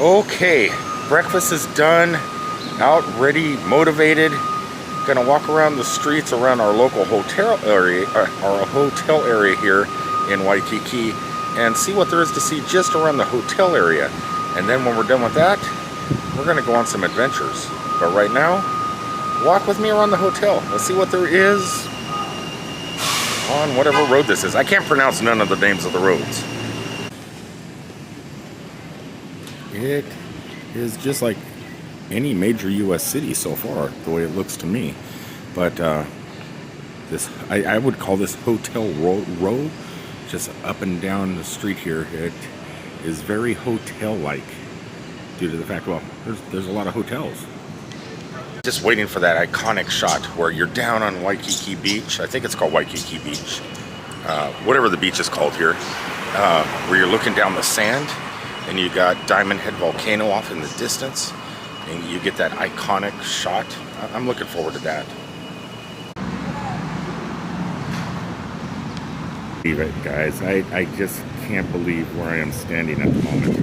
Okay, breakfast is done, out, ready, motivated. Gonna walk around the streets around our local hotel area, here in Waikiki, and see what there is to see just around the hotel area. And then when we're done with that, we're gonna go on some adventures. But right now, walk with me around the hotel. Let's see what there is on whatever road this is. I can't pronounce none of the names of the roads. It is just like any major U.S. city so far, the way it looks to me. But I would call this hotel row, just up and down the street here. It is very hotel-like due to the fact, well, there's a lot of hotels. Just waiting for that iconic shot where you're down on Waikiki Beach. I think it's called Waikiki Beach, whatever the beach is called here, where you're looking down the sand. And you got Diamond Head Volcano off in the distance, and you get that iconic shot. I'm looking forward to that. Believe it, guys. I just can't believe where I am standing at the moment.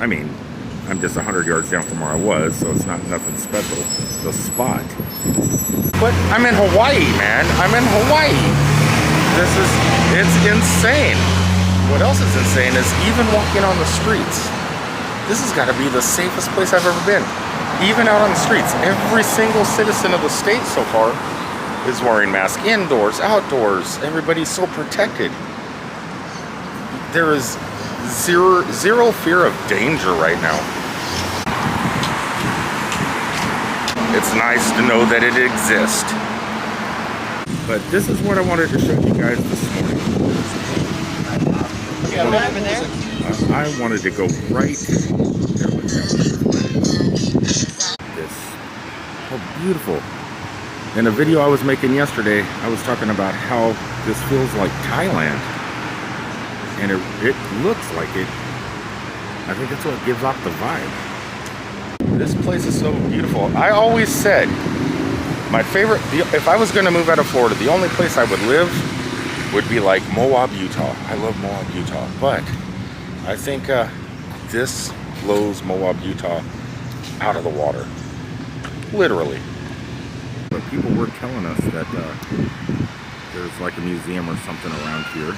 I mean, I'm just 100 yards down from where I was, so it's not nothing special. The spot. But I'm in Hawaii, man. I'm in Hawaii. It's insane. What else is insane is even walking on the streets. This has got to be the safest place I've ever been. Even out on the streets, every single citizen of the state so far is wearing masks, indoors, outdoors. Everybody's so protected. There is zero fear of danger right now. It's nice to know that it exists. But this is what I wanted to show you guys this morning. Over there? I wanted to go right there with this. How beautiful. In a video I was making yesterday, I was talking about how this feels like Thailand. And it looks like it. I think that's what gives off the vibe. This place is so beautiful. I always said my favorite, if I was going to move out of Florida, the only place I would live would be like Moab, Utah. I love Moab, Utah, but I think this blows Moab, Utah out of the water, literally. But people were telling us that there's like a museum or something around here.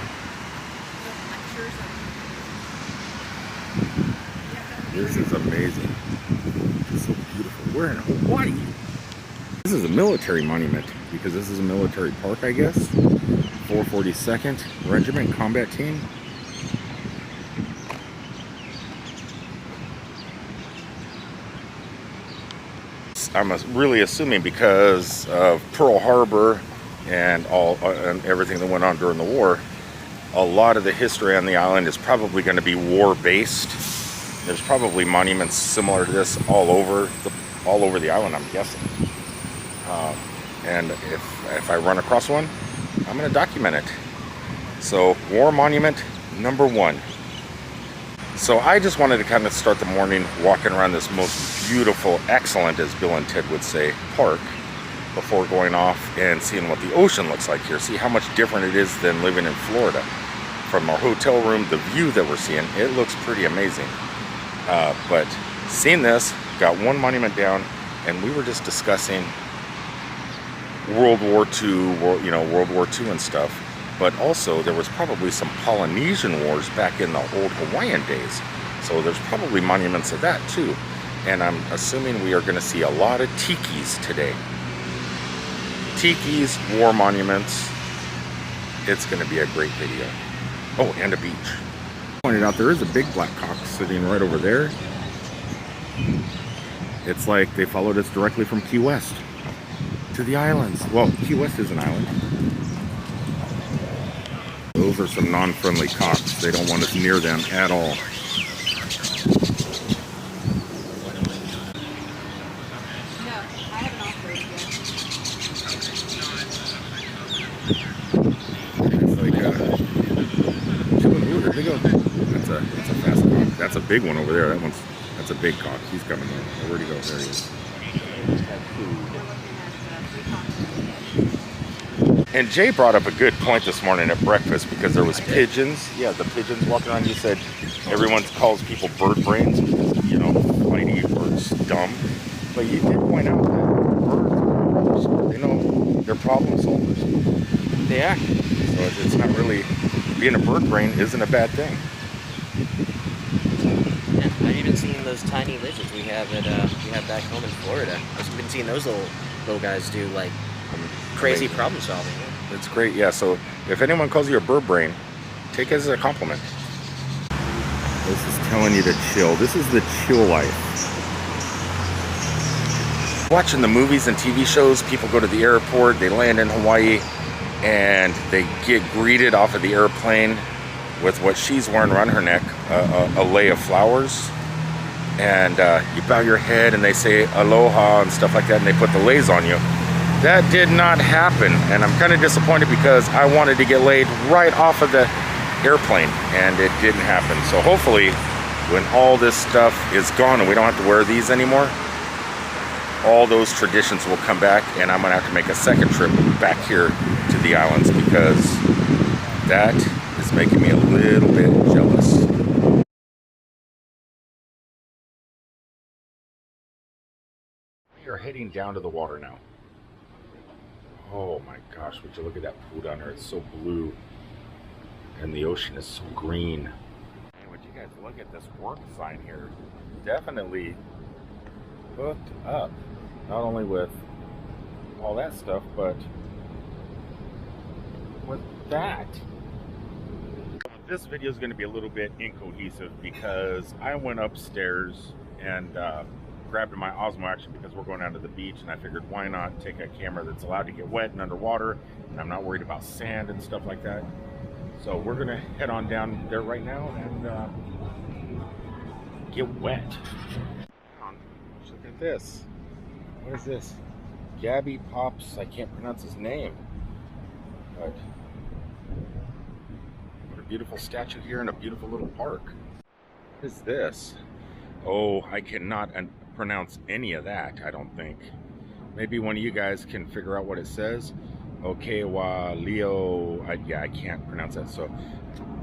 This is amazing. It's so beautiful. We're in Hawaii. This is a military monument because this is a military park, I guess. 442nd Regiment Combat Team. I'm really assuming because of Pearl Harbor and and everything that went on during the war, a lot of the history on the island is probably going to be war-based. There's probably monuments similar to this all over the island, I'm guessing. And if I run across one, I'm going to document it. So, war monument number 1. So I just wanted to kind of start the morning walking around this most beautiful, excellent, as Bill and Ted would say, park, before going off and seeing what the ocean looks like here. See how much different it is than living in Florida. From our hotel room, the view that we're seeing, it looks pretty amazing. But seeing this, got one monument down, and we were just discussing World War II, World War II and stuff. But also there was probably some Polynesian wars back in the old Hawaiian days. So there's probably monuments of that too. And I'm assuming we are going to see a lot of tikis today. Tikis, war monuments. It's going to be a great video. Oh, and a beach. Pointed out there is a big black cock sitting right over there. It's like they followed us directly from Key West to the islands. Well, Key West is an island. Those are some non-friendly cocks. They don't want us near them at all. No, I haven't operated yet. It's like, where'd they go? That's a fast cock. That's a big one over there. That's a big cock. He's coming in. Oh, where'd he go? There he is. And Jay brought up a good point this morning at breakfast because there was pigeons. Yeah, the pigeons walking around. You said everyone calls people bird brains because, you know, flighty or dumb. But you did point out that birds, you know, they're problem solvers. They are. So it's not really, being a bird brain isn't a bad thing. Yeah, I've even seen those tiny lizards we have back home in Florida. I've been seeing those little guys do like crazy problem solving. Yeah. It's great, yeah. So if anyone calls you a bird brain, take it as a compliment. This is telling you to chill. This is the chill life. Watching the movies and TV shows, people go to the airport, they land in Hawaii, and they get greeted off of the airplane with what she's wearing around her neck, a lei of flowers. And you bow your head and they say aloha and stuff like that, and they put the leis on you. That did not happen, and I'm kind of disappointed because I wanted to get laid right off of the airplane, and it didn't happen. So hopefully, when all this stuff is gone and we don't have to wear these anymore, all those traditions will come back, and I'm gonna have to make a second trip back here to the islands because that is making me a little bit jealous. We are heading down to the water now. Oh my gosh, would you look at that pool down there? It's so blue. And the ocean is so green. And would you guys look at this work sign here? Definitely hooked up. Not only with all that stuff, but with that. This video is going to be a little bit incohesive because I went upstairs and grabbed my Osmo Action because we're going down to the beach, and I figured why not take a camera that's allowed to get wet and underwater, and I'm not worried about sand and stuff like that. So we're gonna head on down there right now and get wet. Look at this. What is this? Gabby Pops. I can't pronounce his name, but what a beautiful statue here in a beautiful little park. What is this? Oh, I cannot pronounce any of that, I don't think. Maybe one of you guys can figure out what it says. Okay, wa Leo. Yeah, I can't pronounce that. So,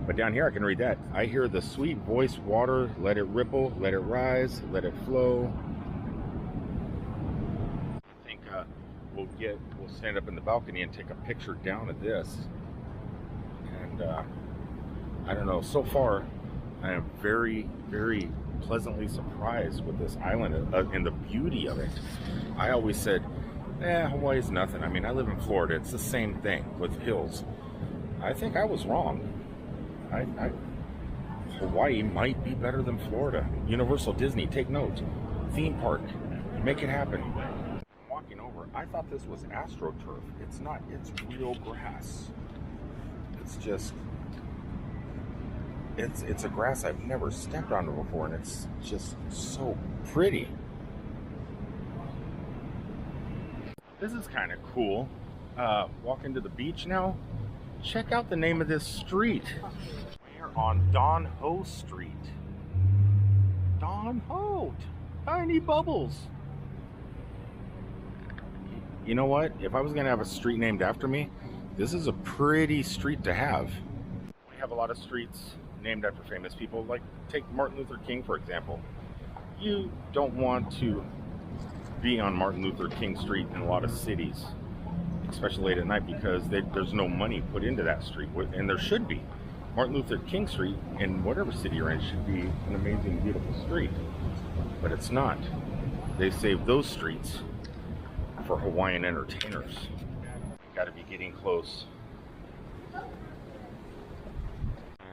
but down here I can read that. I hear the sweet voice water. Let it ripple. Let it rise. Let it flow. I think we'll stand up in the balcony and take a picture down of this. And I don't know. So far, I am very, very pleasantly surprised with this island and the beauty of it. I always said, Hawaii's nothing. I mean, I live in Florida. It's the same thing with hills. I think I was wrong. Hawaii might be better than Florida. Universal Disney, take note. Theme park, make it happen. I'm walking over. I thought this was AstroTurf. It's not. It's real grass. It's just... It's a grass I've never stepped on before, and it's just so pretty. This is kind of cool. Walking to the beach now. Check out the name of this street. We're on Don Ho Street. Don Ho. Tiny bubbles. You know what? If I was going to have a street named after me, this is a pretty street to have. We have a lot of streets named after famous people. Like, take Martin Luther King, for example. You don't want to be on Martin Luther King Street in a lot of cities, especially late at night, because there's no money put into that street, and there should be. Martin Luther King Street in whatever city you're in should be an amazing, beautiful street, but it's not. They saved those streets for Hawaiian entertainers. Got to be getting close.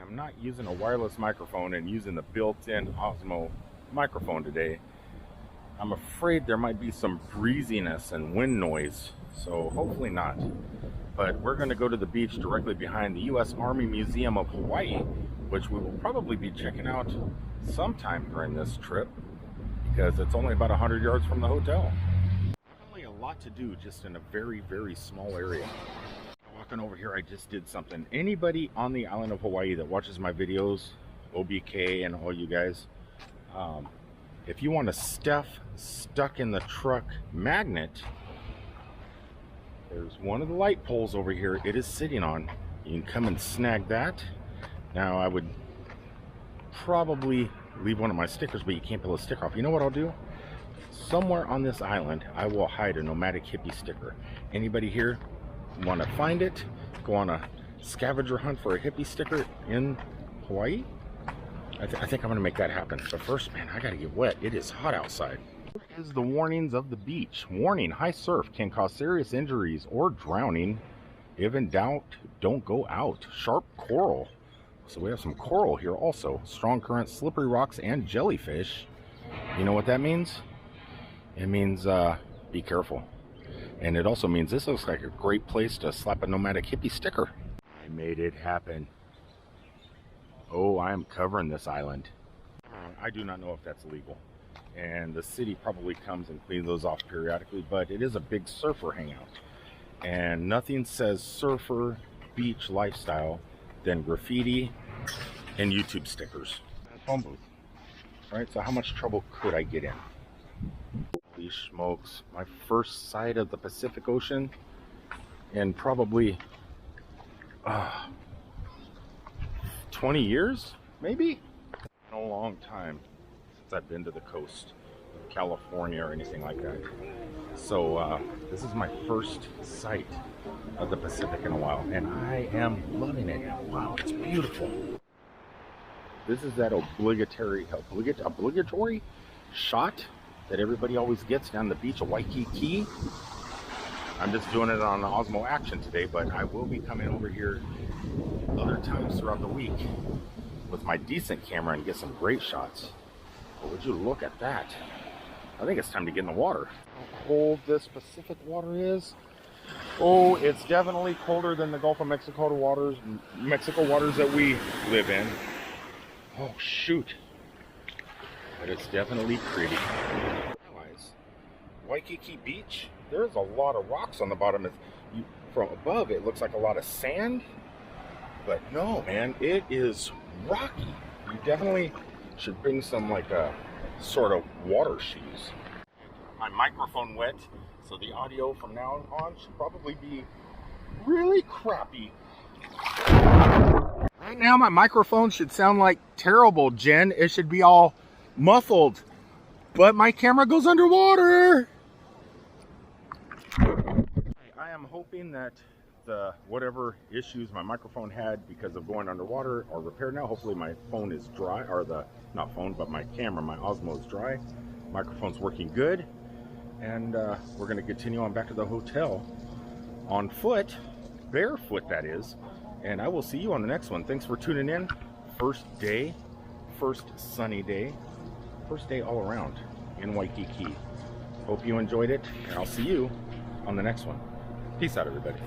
I'm not using a wireless microphone and using the built-in Osmo microphone today. I'm afraid there might be some breeziness and wind noise, so hopefully not. But we're going to go to the beach directly behind the U.S. Army Museum of Hawaii, which we will probably be checking out sometime during this trip because it's only about 100 yards from the hotel. Definitely a lot to do just in a very, very small area. Walking over here, I just did something. Anybody on the island of Hawaii that watches my videos, OBK and all you guys, if you want a stuck in the truck magnet, There's one of the light poles over here it is sitting on. You can come and snag that. Now I would probably leave one of my stickers, but you can't pull a sticker off. You know what I'll do? Somewhere on this island I will hide a nomadic hippie sticker. Anybody here want to find it? Go on a scavenger hunt for a hippie sticker in Hawaii? I think I'm gonna make that happen. But first, man, I gotta get wet. It is hot outside. Here is the warnings of the beach. Warning: high surf can cause serious injuries or drowning. If in doubt, don't go out. Sharp coral. So we have some coral here also. Strong currents, slippery rocks, and jellyfish. You know what that means? It means be careful. And it also means this looks like a great place to slap a nomadic hippie sticker. I made it happen. Oh, I am covering this island. I do not know if that's legal. And the city probably comes and cleans those off periodically, but it is a big surfer hangout. And nothing says surfer beach lifestyle than graffiti and YouTube stickers. Phone booth. Alright, so how much trouble could I get in? Holy smokes. My first sight of the Pacific Ocean in probably 20 years, maybe? In a long time since I've been to the coast of California or anything like that. So this is my first sight of the Pacific in a while, and I am loving it. Wow, it's beautiful. This is that obligatory shot that everybody always gets down the beach of Waikiki. I'm just doing it on Osmo Action today, but I will be coming over here other times throughout the week with my decent camera and get some great shots. But would you look at that? I think it's time to get in the water. How cold this Pacific water is. Oh, it's definitely colder than the Gulf of Mexico waters that we live in. Oh shoot. But it's definitely pretty. Realize, Waikiki Beach, there's a lot of rocks on the bottom. From above it looks like a lot of sand. But no, man, it is rocky. You definitely should bring some like sort of water shoes. My microphone wet, so the audio from now on should probably be really crappy. Right now my microphone should sound like terrible, Jen. It should be all muffled, but my camera goes underwater. I am hoping that the whatever issues my microphone had because of going underwater are repaired now. Hopefully my phone is dry, or not phone, but my camera, my Osmo is dry. Microphone's working good, and we're going to continue on back to the hotel on foot, barefoot that is, and I will see you on the next one. Thanks for tuning in. First day, first sunny day, first day all around in Waikiki. Hope you enjoyed it, and I'll see you on the next one. Peace out, everybody.